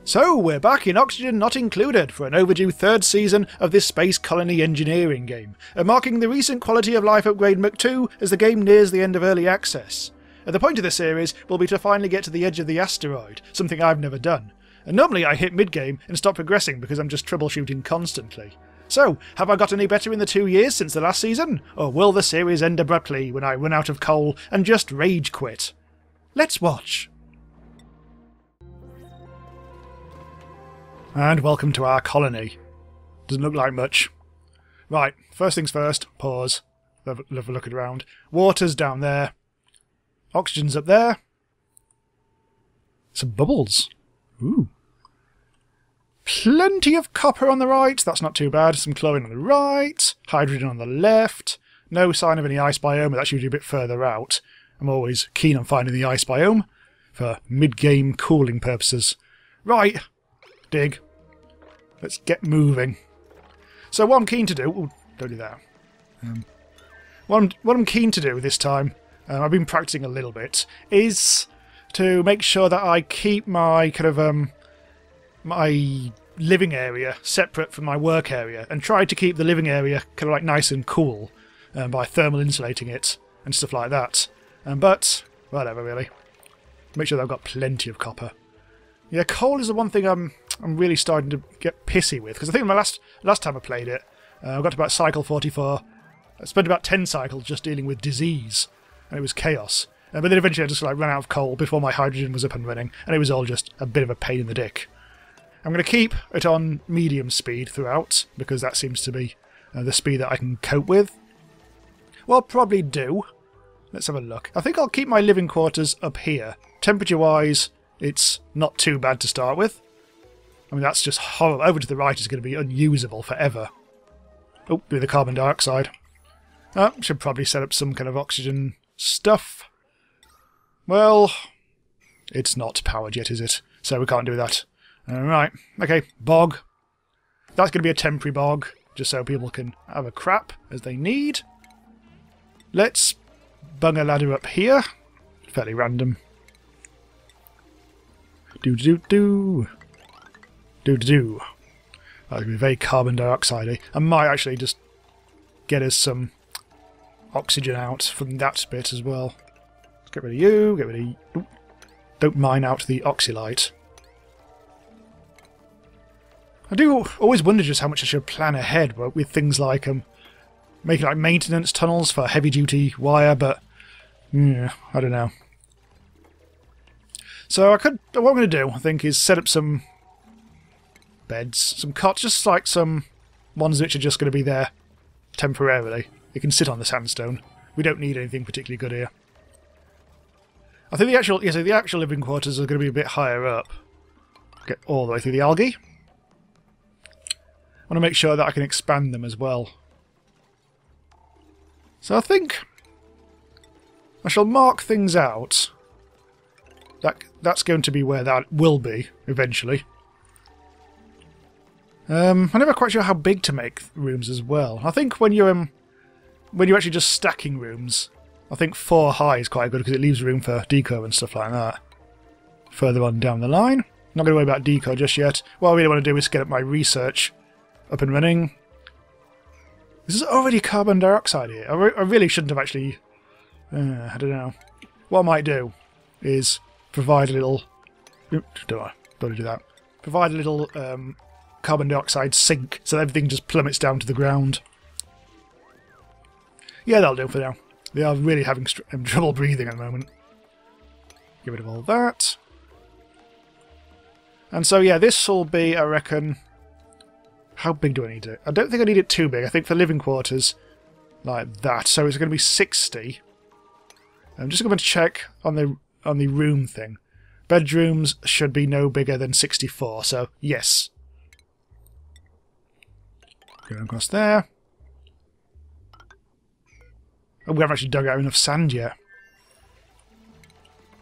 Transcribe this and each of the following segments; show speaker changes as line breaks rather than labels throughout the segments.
So, we're back in Oxygen Not Included for an overdue third season of this space colony engineering game, marking the recent quality of life upgrade Mach 2 as the game nears the end of early access. The point of the series will be to finally get to the edge of the asteroid, something I've never done. And normally I hit mid-game and stop progressing because I'm just troubleshooting constantly. So, have I got any better in the 2 years since the last season? Or will the series end abruptly when I run out of coal and just rage quit? Let's watch. And welcome to our colony. Doesn't look like much. Right, first things first, pause. Have a look around. Water's down there. Oxygen's up there. Some bubbles. Ooh. Plenty of copper on the right. That's not too bad. Some chlorine on the right. Hydrogen on the left. No sign of any ice biome. That's usually a bit further out. I'm always keen on finding the ice biome for mid-game cooling purposes. Right. Dig. Let's get moving. So what I'm keen to do... Ooh, don't do that. What I'm keen to do this time, I've been practicing a little bit, is to make sure that I keep my kind of my living area separate from my work area, and try to keep the living area kind of like nice and cool by thermal insulating it and stuff like that. But whatever, really. Make sure that I've got plenty of copper. Yeah, coal is the one thing I'm really starting to get pissy with, because I think my last time I played it, I got to about cycle 44. I spent about 10 cycles just dealing with disease, and it was chaos. But then eventually I just ran out of coal before my hydrogen was up and running, and it was all just a bit of a pain in the dick. I'm going to keep it on medium speed throughout, because that seems to be the speed that I can cope with. What I'll probably do... Let's have a look. I think I'll keep my living quarters up here. Temperature-wise, it's not too bad to start with. I mean, that's just horrible. Over to the right is going to be unusable forever. Oh, with the carbon dioxide. Should probably set up some kind of oxygen stuff. Well, it's not powered yet, is it? So we can't do that. Alright, okay, bog. That's going to be a temporary bog, just so people can have a crap as they need. Let's bung a ladder up here. Fairly random. Do-do-do-do. Do-do-do. That's going to be very carbon dioxide-y. I might actually just get us some oxygen out from that bit as well. Let's get rid of you, get rid of you. Ooh. Don't mine out the oxylite. I do always wonder just how much I should plan ahead with things like making like maintenance tunnels for heavy-duty wire, but yeah, I don't know. So what I'm going to do, I think, is set up some beds, some cots, just like some ones which are just going to be there temporarily. It can sit on the sandstone. We don't need anything particularly good here. I think the actual living quarters are going to be a bit higher up. Get all the way through the algae. I want to make sure that I can expand them as well. So I think I shall mark things out. That's going to be where that will be eventually. I'm never quite sure how big to make rooms as well. I think when you're actually just stacking rooms, I think 4 high is quite good because it leaves room for deco and stuff like that. Further on down the line. Not going to worry about deco just yet. What I really want to do is get up my research up and running. This is already carbon dioxide here. I really shouldn't have actually... I don't know. What I might do is provide a little... Don't do that. Provide a little carbon dioxide sink so that everything just plummets down to the ground. Yeah, that'll do for now. They are really having trouble breathing at the moment. Get rid of all that. And so, yeah, this will be, I reckon... How big do I need it? I don't think I need it too big. I think for living quarters, like that. So it's going to be 60. I'm just going to check on the room thing. Bedrooms should be no bigger than 64, so yes. Going across there. Oh, we haven't actually dug out enough sand yet.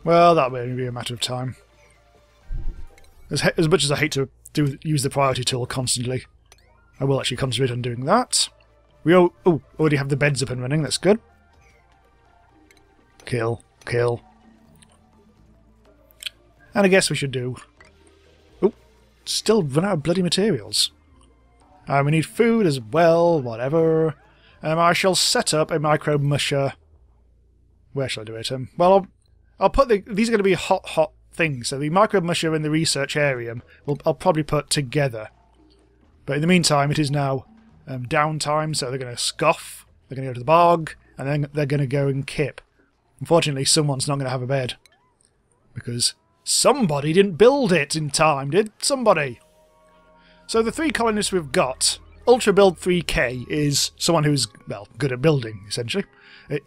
Well, that'll only be a matter of time. As much as I hate to use the priority tool constantly, I will actually concentrate on doing that. We already have the beds up and running, that's good. Kill, kill. And I guess we should do... Oh, still run out of bloody materials. We need food as well, whatever. I shall set up a micro musher. Where shall I do it? Well, I'll put these are going to be hot things. So the micro musher and the research area I'll probably put together. But in the meantime, it is now downtime, so they're going to scoff. They're going to go to the bog, and then they're going to go and kip. Unfortunately, someone's not going to have a bed. Because somebody didn't build it in time, did somebody? So the 3 colonists we've got, Ultra Build 3K is someone who's, well, good at building, essentially.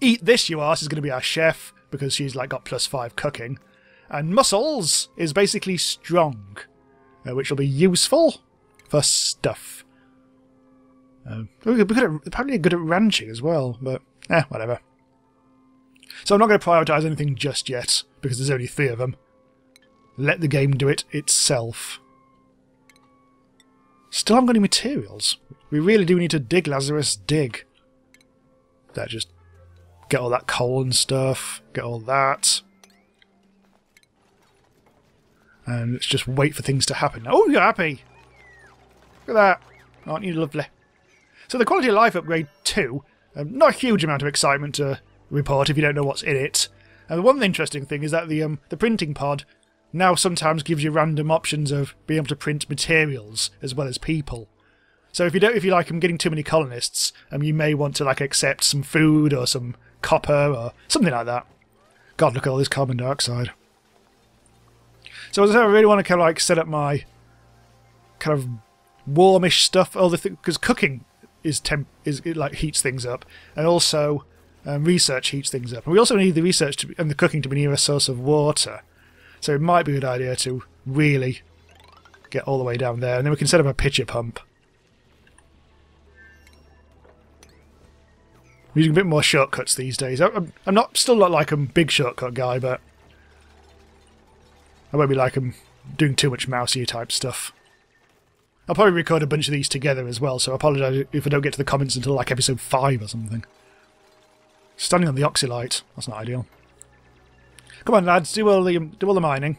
Eat This, You Arse is going to be our chef, because she's like got +5 cooking. And Muscles is basically strong, which will be useful for stuff. We're apparently good at ranching as well, but whatever. So I'm not going to prioritise anything just yet, because there's only 3 of them. Let the game do it itself. Still haven't got any materials. We really do need to dig, Lazarus, dig. Just get all that coal and stuff, get all that. And let's just wait for things to happen. Oh, you're happy! Look at that. Aren't you lovely? So the quality of life upgrade 2, not a huge amount of excitement to report if you don't know what's in it. And the one interesting thing is that the printing pod now sometimes gives you random options of being able to print materials as well as people. So if you like getting too many colonists, you may want to like accept some food or some copper or something like that. God, look at all this carbon dioxide. So as I said, I really want to kind of like set up my kind of warmish stuff, because cooking it like heats things up, and also research heats things up. And we also need the research and the cooking to be near a source of water. So it might be a good idea to really get all the way down there, and then we can set up a pitcher pump. I'm using a bit more shortcuts these days. I'm still not like a big shortcut guy, but I won't be like doing too much mousey type stuff. I'll probably record a bunch of these together as well, so I apologise if I don't get to the comments until like episode 5 or something. Standing on the oxylite, that's not ideal. Come on, lads, do all the mining.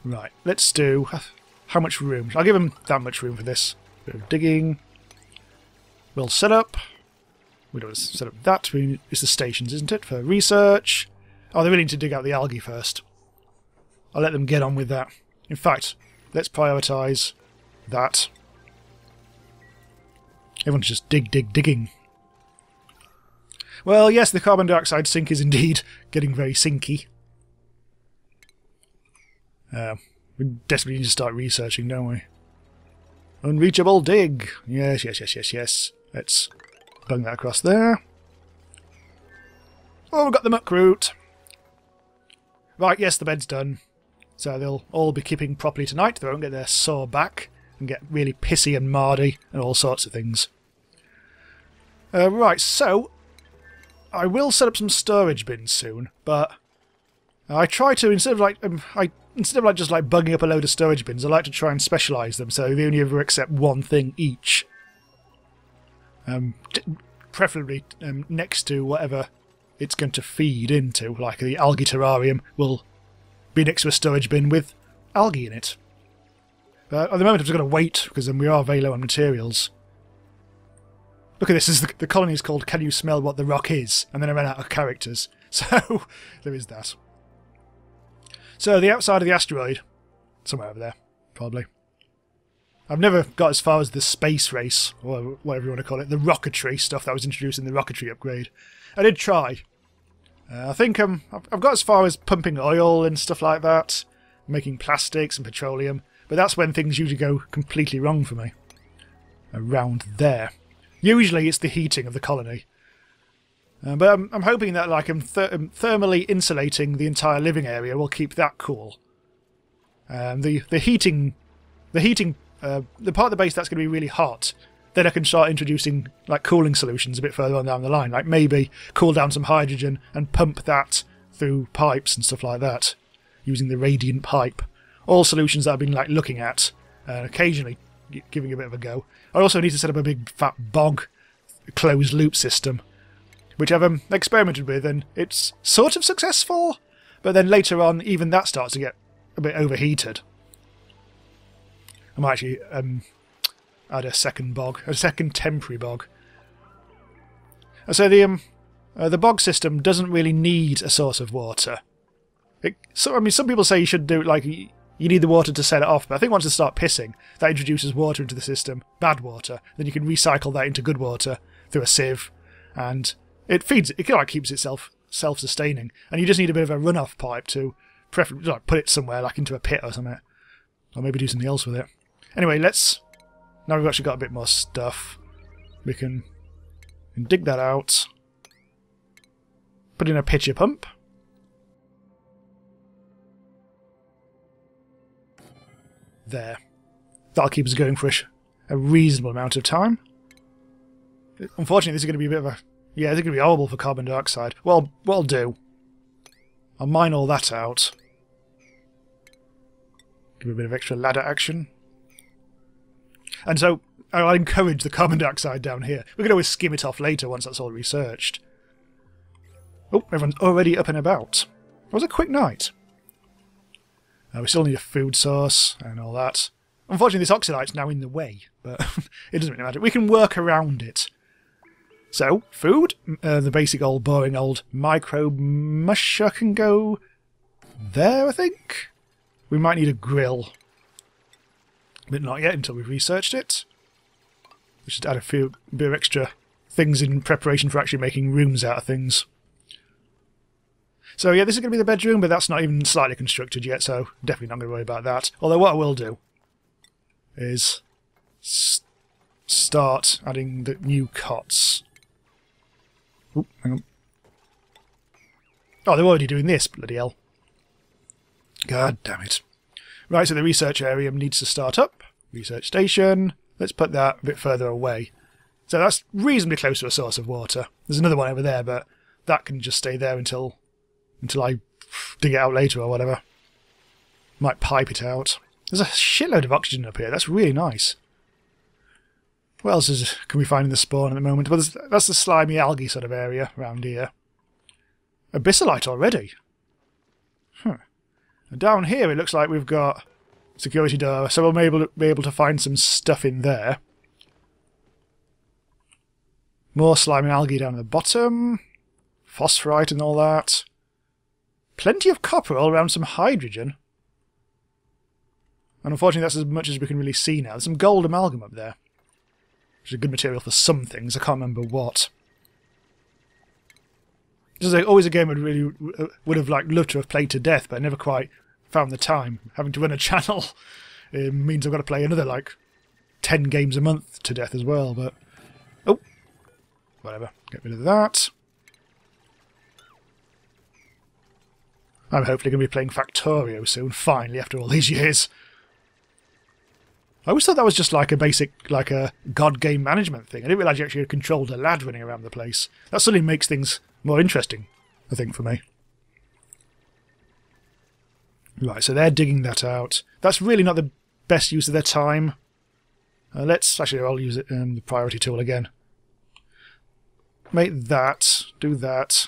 Right, let's do... How much room? I'll give them that much room for this. Bit of digging. We'll set up... We don't set up that. It's the stations, isn't it? For research. Oh, they really need to dig out the algae first. I'll let them get on with that. In fact, let's prioritise that. Everyone's just digging. Well, yes, the carbon dioxide sink is indeed getting very sinky. We desperately need to start researching, don't we? Unreachable dig. Yes. Let's bung that across there. Oh, we've got the muck root. Right, yes, the bed's done. So they'll all be keeping properly tonight. They won't get their sore back and get really pissy and mardy and all sorts of things. Right, so I will set up some storage bins soon, but I try to, instead of like just like bugging up a load of storage bins, I like to try and specialise them so they only ever accept one thing each. Preferably next to whatever it's going to feed into, like the algae terrarium will be next to a storage bin with algae in it. But at the moment I'm just going to wait, because we are very low on materials. Look at this, the colony is called Can You Smell What the Rock Is? And then I ran out of characters. So, there is that. So, the outside of the asteroid, somewhere over there, probably. I've never got as far as the space race, or whatever you want to call it, the rocketry stuff that was introduced in the rocketry upgrade. I did try. I think I've got as far as pumping oil and stuff like that, making plastics and petroleum, but that's when things usually go completely wrong for me. Around there. Usually it's the heating of the colony. But I'm hoping that like thermally insulating the entire living area will keep that cool. The part of the base that's going to be really hot, then I can start introducing like cooling solutions a bit further on down the line. Like maybe cool down some hydrogen and pump that through pipes and stuff like that, using the radiant pipe. All solutions that I've been like looking at, occasionally giving a bit of a go. I also need to set up a big fat bog closed loop system, which I've experimented with, and it's sort of successful, but then later on even that starts to get a bit overheated. I might actually add a second bog, a second temporary bog. So the bog system doesn't really need a source of water. I mean, some people say you should do like you need the water to set it off, but I think once it starts pissing, that introduces water into the system, bad water. Then you can recycle that into good water through a sieve, and it feeds it. It like keeps itself self-sustaining, and you just need a bit of a runoff pipe to preferably like put it somewhere, like into a pit or something, or maybe do something else with it. Anyway, now we've actually got a bit more stuff. We can dig that out. Put in a pitcher pump. There. That'll keep us going for a reasonable amount of time. Unfortunately, this is going to be a bit of a... Yeah, this is going to be horrible for carbon dioxide. Well, what I'll do... I'll mine all that out. Give it a bit of extra ladder action. And so, I'll encourage the carbon dioxide down here. We can always skim it off later once that's all researched. Oh, everyone's already up and about. It was a quick night. We still need a food source and all that. Unfortunately, this oxidite's now in the way, but it doesn't really matter. We can work around it. So, food. The basic old, boring old microbe musher can go there, I think. We might need a grill. But not yet until we've researched it. We should add a bit of extra things in preparation for actually making rooms out of things. So yeah, this is going to be the bedroom, but that's not even slightly constructed yet, so definitely not going to worry about that. Although what I will do is start adding the new cots. Oop, hang on. Oh, they're already doing this, bloody hell. God damn it. Right, so the research area needs to start up. Research station. Let's put that a bit further away. So that's reasonably close to a source of water. There's another one over there, but that can just stay there until I dig it out later or whatever. Might pipe it out. There's a shitload of oxygen up here. That's really nice. What else can we find in the spawn at the moment? Well, that's the slimy algae sort of area around here. Abyssalite already. Huh. And down here it looks like we've got security door, so we'll be able to find some stuff in there. More slimy algae down at the bottom. Phosphorite and all that. Plenty of copper all around some hydrogen. And unfortunately that's as much as we can really see now. There's some gold amalgam up there. Which is a good material for some things, I can't remember what. This is always a game I would have loved to have played to death, but I never quite found the time. Having to run a channel means I've got to play another 10 games a month to death as well, but... Oh! Whatever, get rid of that. I'm hopefully going to be playing Factorio soon, finally, after all these years. I always thought that was just like a basic, a god game management thing. I didn't realise you actually controlled a lad running around the place. That suddenly makes things more interesting, I think, for me. Right, so they're digging that out. That's really not the best use of their time. I'll use it, the priority tool again. Make that, do that.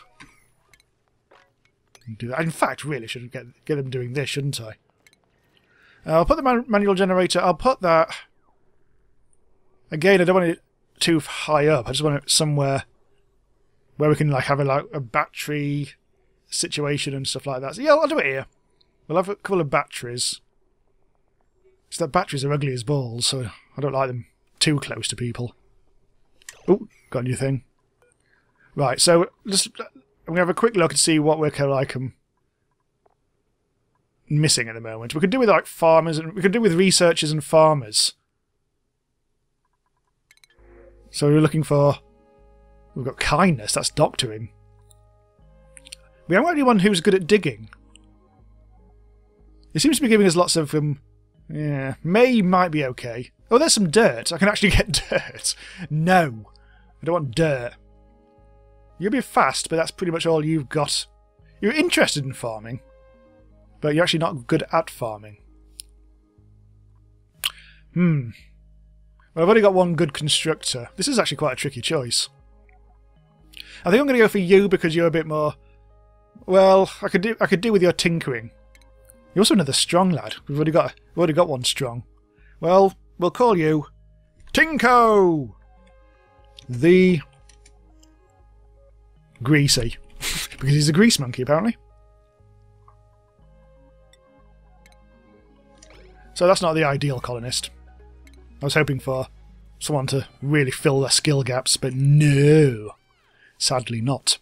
Do that. In fact, really should get them doing this, shouldn't I? I'll put the manual generator. I'll put that... Again, I don't want it too high up. I just want it somewhere where we can have a battery situation and stuff like that. So yeah, I'll do it here. We'll have a couple of batteries. So that batteries are ugly as balls, so I don't like them too close to people. Oh, got a new thing. Right, so I'm going to have a quick look and see what we're missing at the moment. We could do with farmers, and we could do with researchers and farmers. So we're looking for... We've got kindness, that's doctoring. We haven't got anyone who's good at digging. It seems to be giving us lots of... yeah, May might be okay. Oh, there's some dirt. I can actually get dirt. No. I don't want dirt. You'll be fast, but that's pretty much all you've got. You're interested in farming, but you're actually not good at farming. Well, I've only got one good constructor. This is actually quite a tricky choice. I think I'm going to go for you because you're a bit more... Well, I could do with your tinkering. You're also another strong lad. We've already got one strong. Well, we'll call you Tinko! The Greasy. Because he's a grease monkey, apparently. So that's not the ideal colonist. I was hoping for someone to really fill their skill gaps, but no. Sadly not.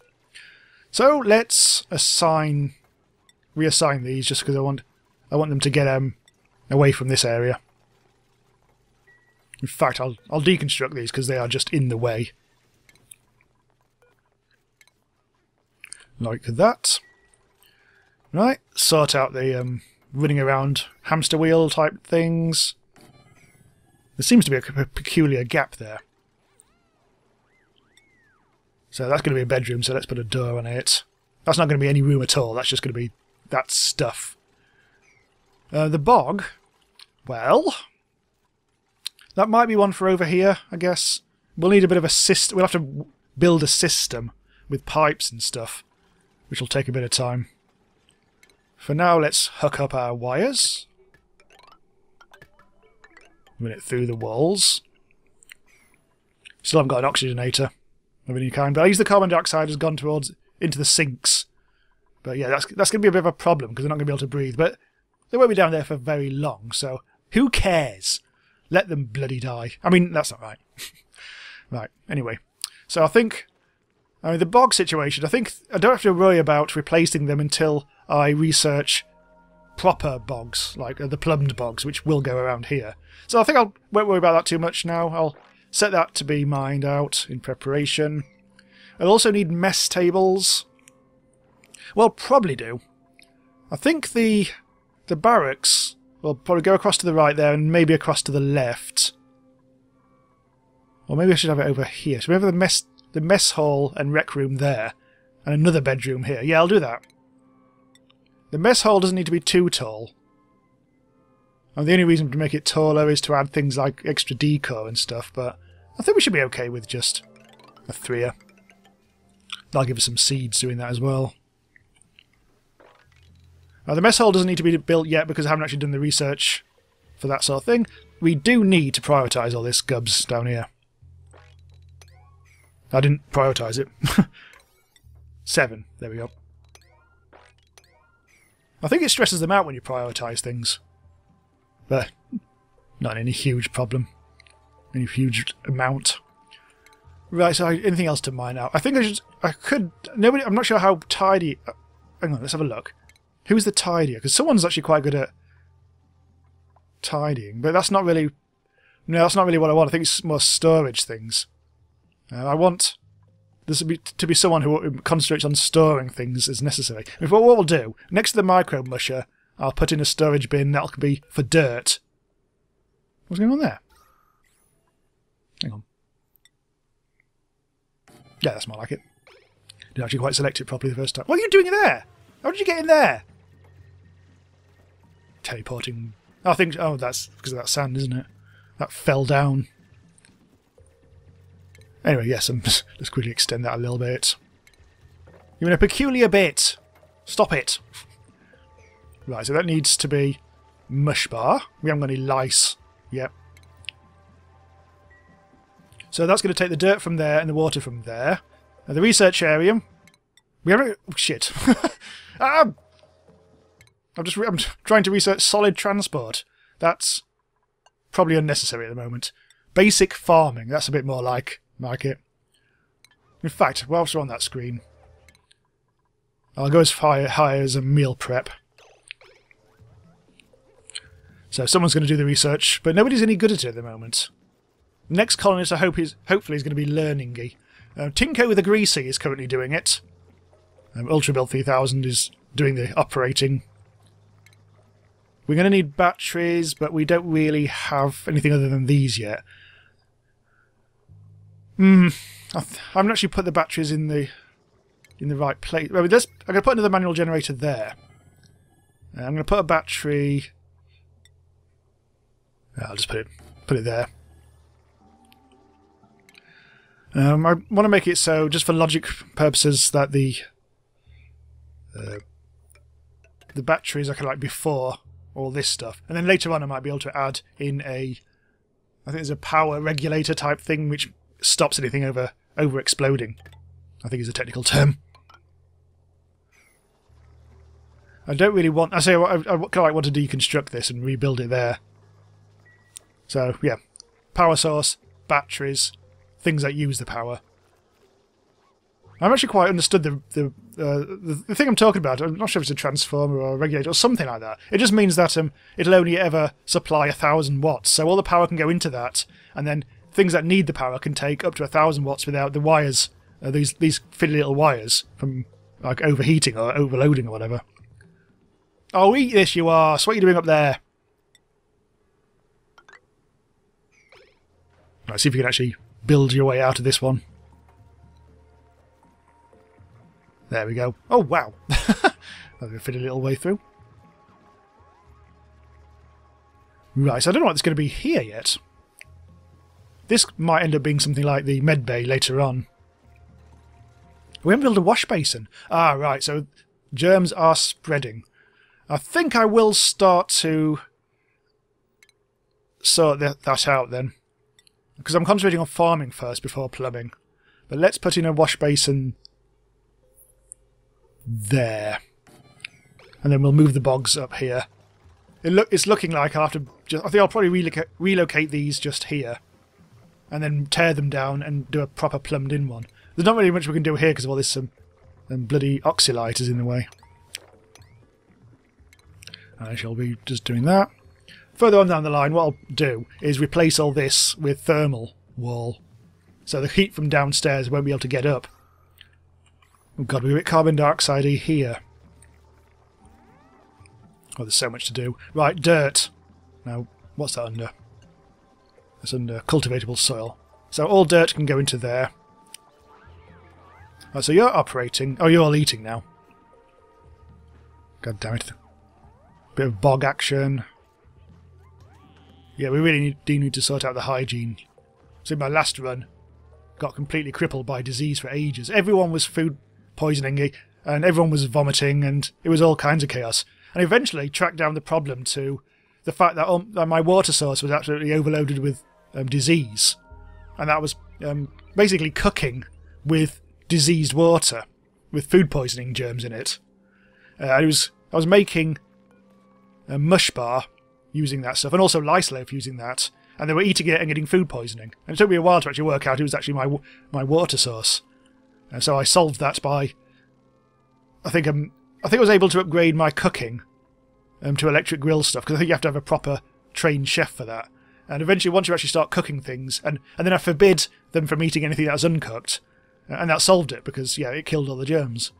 So let's reassign these just because I want them to get away from this area. In fact, I'll deconstruct these because they are just in the way. Like that. Right, sort out the running around hamster wheel type things. There seems to be a peculiar gap there. So that's going to be a bedroom, so let's put a door on it. That's not going to be any room at all, that's just going to be that stuff. The bog, well, that might be one for over here, I guess. We'll need a bit of a system. We'll have to build a system with pipes and stuff, which will take a bit of time. For now, let's hook up our wires. Run it through the walls. Still haven't got an oxygenator of any kind, but at least the carbon dioxide has gone into the sinks. But yeah, that's going to be a bit of a problem because they're not going to be able to breathe. But they won't be down there for very long, so who cares? Let them bloody die. I mean, that's not right. Right, anyway. So I think, the bog situation, I think I don't have to worry about replacing them until I research proper bogs, like the plumbed bogs, which will go around here. So I think I won't worry about that too much now. I'll set that to be mined out in preparation. I'll also need mess tables. Well, probably do. I think the barracks will probably go across to the right there and maybe across to the left. Or maybe I should have it over here. So we have the mess hall and rec room there, and another bedroom here. Yeah, I'll do that. The mess hall doesn't need to be too tall. And the only reason to make it taller is to add things like extra decor and stuff, but I think we should be okay with just a 3er. That'll give us some seeds doing that as well. The mess hall doesn't need to be built yet because I haven't actually done the research for that sort of thing. We do need to prioritise all this gubbs down here. I didn't prioritise it. 7, there we go. I think it stresses them out when you prioritise things. But not any huge problem. Any huge amount. Right, so anything else to mine out? I think I'm not sure how tidy... hang on, let's have a look. Who's the tidier? Because someone's actually quite good at tidying, but that's not really... No, that's not really what I want. I think it's more storage things. I want this to be someone who concentrates on storing things as necessary. What we'll do, next to the micro musher, I'll put in a storage bin that'll be for dirt. What's going on there? Hang on. Yeah, that's more like it. Didn't actually quite select it properly the first time. What are you doing there? How did you get in there? Teleporting. Oh, that's because of that sand, isn't it? That fell down. Anyway, yes, let's quickly extend that a little bit. You're in a peculiar bit. Stop it. Right, so that needs to be mush bar. We haven't got any lice yet. So that's going to take the dirt from there and the water from there. Now the research area. We haven't... Oh, shit. I'm trying to research solid transport. That's probably unnecessary at the moment. Basic farming. That's a bit more like it. In fact, whilst we're on that screen, I'll go as high as a meal prep. So someone's going to do the research, but nobody's any good at it at the moment. The next colonist, I hope, hopefully is going to be learning-y. Tinko the Greasy is currently doing it. Ultra Build 3000 is doing the operating. We're going to need batteries, but we don't really have anything other than these yet. I'm not actually put the batteries in the right place. I'm going to put another manual generator there. I'm going to put a battery. I'll just put it there. I want to make it so, just for logic purposes, that the batteries are kind of like before all this stuff. And then later on I might be able to add in I think there's a power regulator type thing which stops anything over exploding. I think is a technical term. I don't really want... I kind of like want to deconstruct this and rebuild it there. So, yeah. Power source, batteries, things that use the power. I've actually quite understood the thing I'm talking about. I'm not sure if it's a transformer or a regulator or something like that. It just means that it'll only ever supply 1,000 watts. So all the power can go into that, and then things that need the power can take up to 1,000 watts without the wires, these fiddly little wires, from like overheating or overloading or whatever. Oh, eat this, you arse! What are you doing up there? Right, see if you can actually build your way out of this one. There we go. Oh, wow! I'm going to fit a little way through. Right, so I don't know what's going to be here yet. This might end up being something like the med bay later on. We haven't built a wash basin. Ah, right, so germs are spreading. I think I will start to sort that out then. Because I'm concentrating on farming first before plumbing. But let's put in a wash basin there. And then we'll move the bogs up here. It's looking like I'll have to... I think I'll probably relocate these just here. And then tear them down and do a proper plumbed in one. There's not really much we can do here because of all this bloody oxylite is in the way. I shall be just doing that. Further on down the line, what I'll do is replace all this with thermal wall. So the heat from downstairs won't be able to get up. We've got to be a bit carbon dioxide here. Oh, there's so much to do. Right, dirt. Now, what's that under? That's under cultivatable soil. So all dirt can go into there. Oh, so you're operating. Oh, you're all eating now. God damn it. Bit of bog action. Yeah, we really do need to sort out the hygiene. So in my last run, got completely crippled by disease for ages. Everyone was food poisoning, and everyone was vomiting, and it was all kinds of chaos. And eventually tracked down the problem to the fact that my water source was absolutely overloaded with disease. And that was basically cooking with diseased water, with food poisoning germs in it. I was making a mush bar using that stuff, and also lice loaf using that, and they were eating it and getting food poisoning. And it took me a while to actually work out it was actually my water source. And so I solved that by, I think I was able to upgrade my cooking to electric grill stuff, because I think you have to have a proper trained chef for that. And eventually, once you actually start cooking things, and then I forbid them from eating anything that was uncooked, and that solved it, because yeah, it killed all the germs.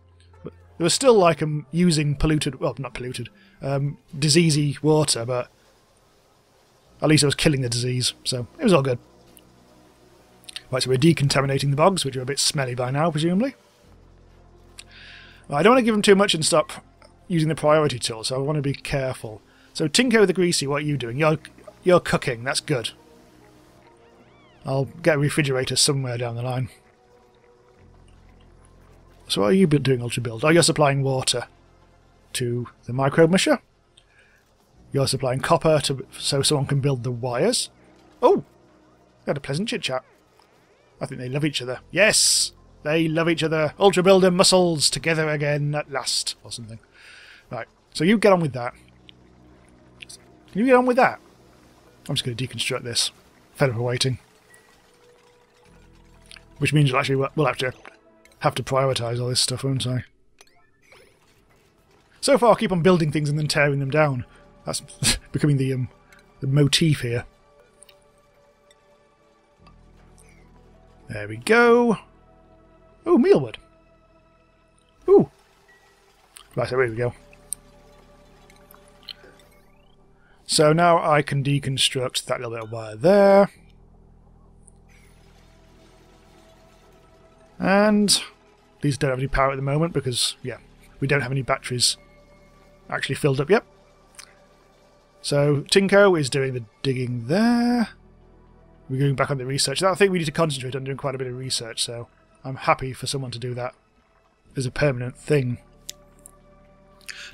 But there was still like using polluted, well, not polluted, diseasey water, but at least I was killing the disease, so it was all good. Right, so we're decontaminating the bogs, which are a bit smelly by now, presumably. I don't want to give them too much and stop using the priority tool, so I want to be careful. So Tinko the Greasy, what are you doing? You're cooking, that's good. I'll get a refrigerator somewhere down the line. So what are you doing, Ultra Build? Oh, you're supplying water to the microbe musher. You're supplying copper so someone can build the wires. Oh! They had a pleasant chit-chat. I think they love each other. Yes! They love each other. Ultra Builder muscles together again at last, or something. Right, so you get on with that. Can you get on with that? I'm just going to deconstruct this. Fed up of waiting. Which means we'll have to prioritise all this stuff, won't I? So far, I keep on building things and then tearing them down. That's becoming the motif here. There we go. Oh, mealwood. Ooh. Right, so here we go. So now I can deconstruct that little bit of wire there. And these don't have any power at the moment because, yeah, we don't have any batteries actually filled up yet. So Tinko is doing the digging there. We're going back on the research. I think we need to concentrate on doing quite a bit of research, so I'm happy for someone to do that as a permanent thing.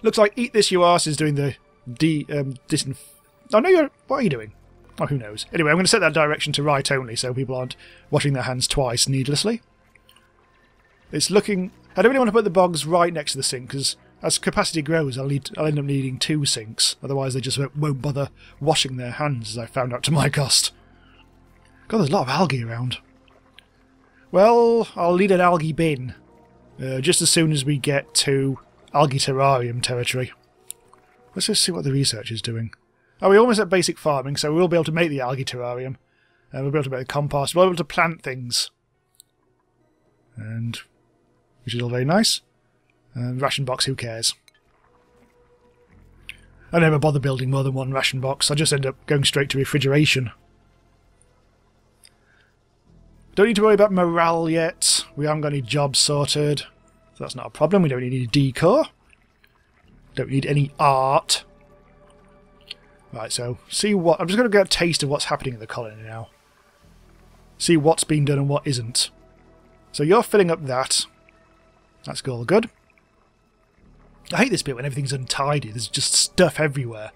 Looks like Eat This You Arse is doing the Oh no, what are you doing? Oh, who knows? Anyway, I'm going to set that direction to right only, so people aren't washing their hands twice needlessly. It's looking... I don't really want to put the bogs right next to the sink, because as capacity grows, I'll end up needing 2 sinks. Otherwise, they just won't bother washing their hands, as I found out to my cost. God, there's a lot of algae around. Well, I'll need an algae bin, just as soon as we get to algae terrarium territory. Let's just see what the research is doing. Oh, we're almost at basic farming, so we'll be able to make the algae terrarium. We'll be able to make the compost. We'll be able to plant things. And which is all very nice. Ration box, who cares? I never bother building more than 1 ration box. I just end up going straight to refrigeration. Don't need to worry about morale yet. We haven't got any jobs sorted. So that's not a problem. We don't need any decor. Don't need any art. Right, so see what... I'm just going to get a taste of what's happening in the colony now. See what's been done and what isn't. So you're filling up that. That's all good. I hate this bit when everything's untidy. There's just stuff everywhere.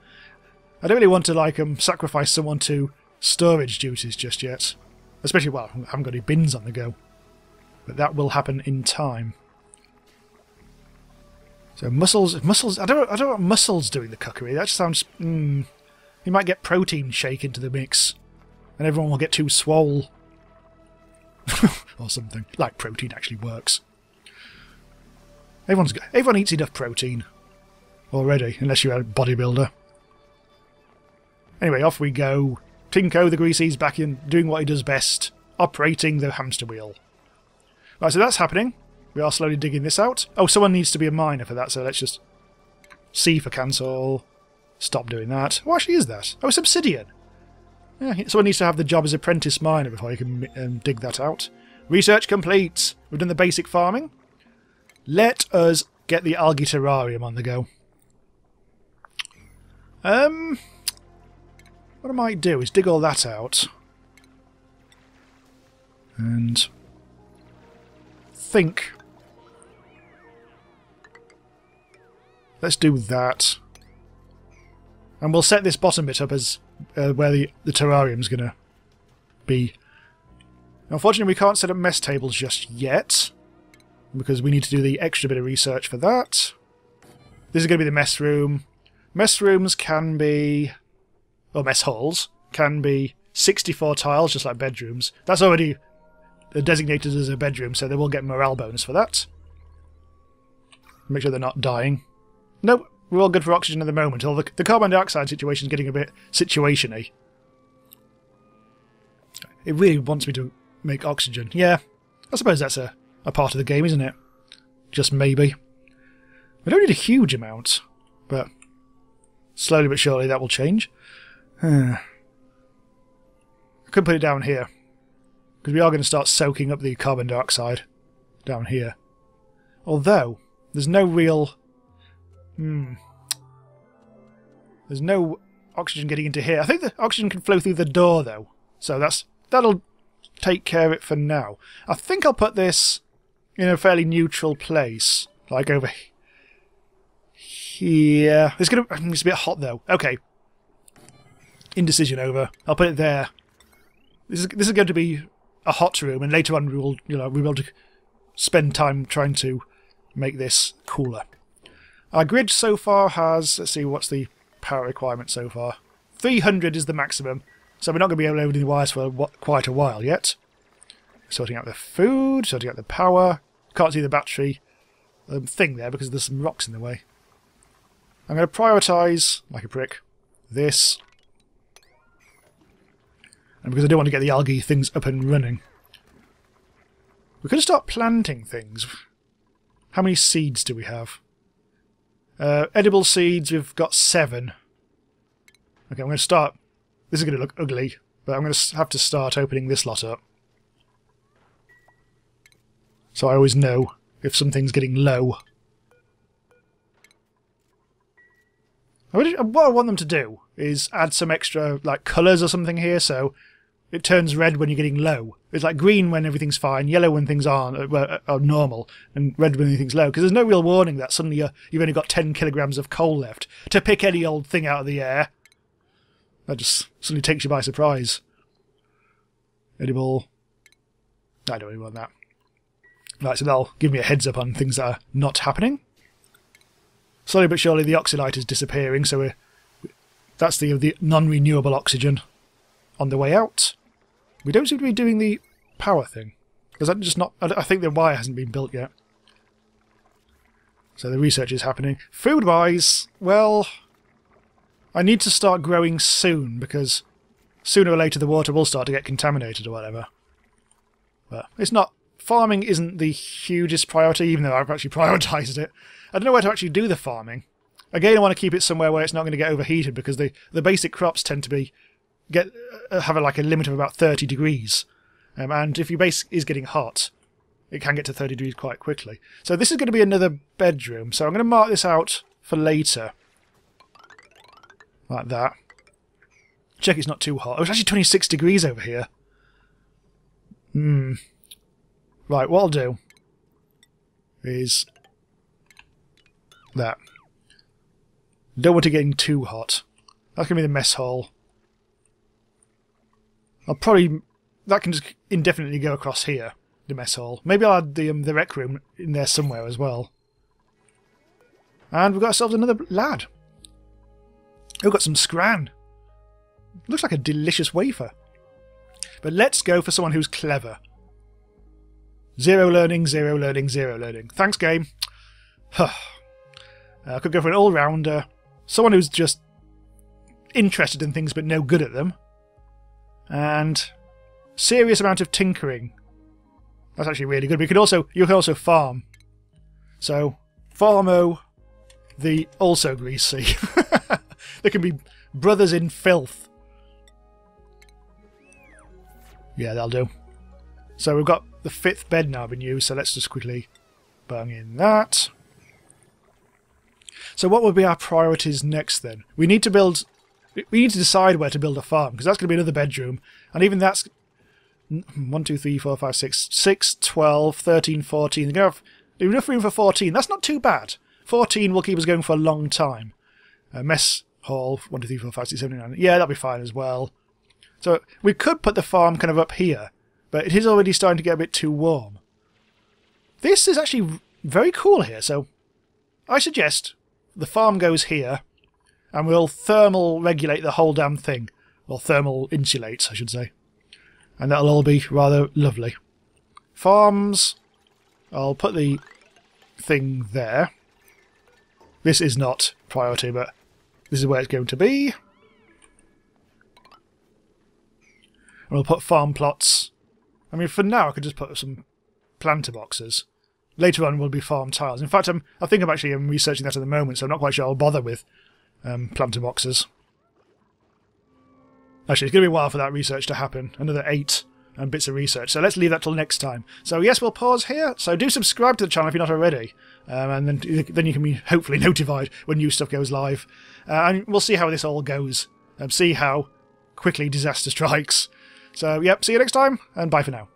I don't really want to, like, sacrifice someone to storage duties just yet. Especially, well, I haven't got any bins on the go. But that will happen in time. So mussels... I don't want mussels doing the cookery. That just sounds... You might get protein shake into the mix. And everyone will get too swole. Or something. Like protein actually works. Everyone eats enough protein. Already. Unless you're a bodybuilder. Anyway, off we go. Tinko the Greasy's back in, doing what he does best. Operating the hamster wheel. Right, so that's happening. We are slowly digging this out. Oh, someone needs to be a miner for that, so let's just... C for cancel. Stop doing that. What actually is that? Oh, it's obsidian. Yeah, someone needs to have the job as apprentice miner before you can dig that out. Research complete. We've done the basic farming. Let us get the algae terrarium on the go. What I might do is dig all that out. And... think... Let's do that. And we'll set this bottom bit up as where the terrarium's going to be. Unfortunately, we can't set up mess tables just yet, because we need to do the extra bit of research for that. This is going to be the mess room. Mess rooms can be... or mess halls can be 64 tiles, just like bedrooms. That's already designated as a bedroom, so they will get morale bonus for that. Make sure they're not dying. Nope, we're all good for oxygen at the moment, although the carbon dioxide situation is getting a bit situation-y. It really wants me to make oxygen. Yeah, I suppose that's a part of the game, isn't it? Just maybe. We don't need a huge amount, but slowly but surely that will change. I could put it down here, because we are going to start soaking up the carbon dioxide down here. Although, there's no real... There's no oxygen getting into here. I think the oxygen can flow through the door, though. So that'll take care of it for now. I think I'll put this in a fairly neutral place. Like over here. It's a bit hot, though. Okay. Indecision over. I'll put it there. This is going to be a hot room, and later on we'll be able to spend time trying to make this cooler. Our grid so far has... Let's see, what's the power requirement so far? 300 is the maximum, so we're not going to be able to do the wires for quite a while yet. Sorting out the food, sorting out the power. Can't see the battery thing there because there's some rocks in the way. I'm going to prioritise, like a prick, this. And because I don't want to get the algae things up and running. We could start planting things. How many seeds do we have? Edible seeds, we've got 7. Okay, I'm going to start... This is going to look ugly, but I'm going to have to start opening this lot up. So I always know if something's getting low. What I want them to do is add some extra, like, colours or something here, so it turns red when you're getting low. It's like green when everything's fine, yellow when things are normal, and red when everything's low. Because there's no real warning that suddenly you've only got 10 kilograms of coal left to pick any old thing out of the air. That just suddenly takes you by surprise. Edible. I don't really want that. Right, so that'll give me a heads up on things that are not happening. Slowly but surely the oxylite is disappearing, so that's the non-renewable oxygen on the way out. We don't seem to be doing the power thing. Because that just not... I think the wire hasn't been built yet. So the research is happening. Food-wise, well... I need to start growing soon, because sooner or later the water will start to get contaminated or whatever. But it's not... Farming isn't the hugest priority, even though I've actually prioritised it. I don't know where to actually do the farming. Again, I want to keep it somewhere where it's not going to get overheated, because the basic crops tend to be have like a limit of about 30 degrees. And if your base is getting hot, it can get to 30 degrees quite quickly. So this is going to be another bedroom. So I'm going to mark this out for later. Like that. Check it's not too hot. Oh, it's actually 26 degrees over here. Right, what I'll do is that. Don't want it getting too hot. That's going to be the mess hall. That can just indefinitely go across here, the mess hall. Maybe I'll add the rec room in there somewhere as well. And we've got ourselves another lad. We've got some scran. Looks like a delicious wafer. But let's go for someone who's clever. 0 learning, 0 learning, 0 learning. Thanks, game. I could go for an all-rounder. Someone who's just interested in things but no good at them. And serious amount of tinkering. That's actually really good. But you can also farm. So, Farmo, the also greasy. They can be brothers in filth. Yeah, that'll do. So we've got the 5th bed now been used, so let's just quickly bang in that. So what would be our priorities next then? We need to decide where to build a farm, because that's going to be another bedroom. And even that's 1, 2, 3, 4, 5, 6, 12, 13, 14. They're going to have enough room for 14. That's not too bad. 14 will keep us going for a long time. Mess hall, 1, 2, 3, 4, 5, 6, 7, 8, 9. Yeah, that'll be fine as well. So we could put the farm kind of up here, but it is already starting to get a bit too warm. This is actually very cool here, so I suggest the farm goes here, and we'll thermal regulate the whole damn thing. Or thermal insulate, I should say. And that'll all be rather lovely. Farms, I'll put the thing there. This is not priority, but this is where it's going to be. And we'll put farm plots. I mean, for now I could just put some planter boxes. Later on will be farm tiles. In fact, I think I'm actually researching that at the moment, so I'm not quite sure I'll bother with planter boxes. Actually, it's going to be a while for that research to happen. Another 8 bits of research. So let's leave that till next time. So yes, we'll pause here. So do subscribe to the channel if you're not already. And then you can be hopefully notified when new stuff goes live. And we'll see how this all goes. See how quickly disaster strikes. So, yep, see you next time, and bye for now.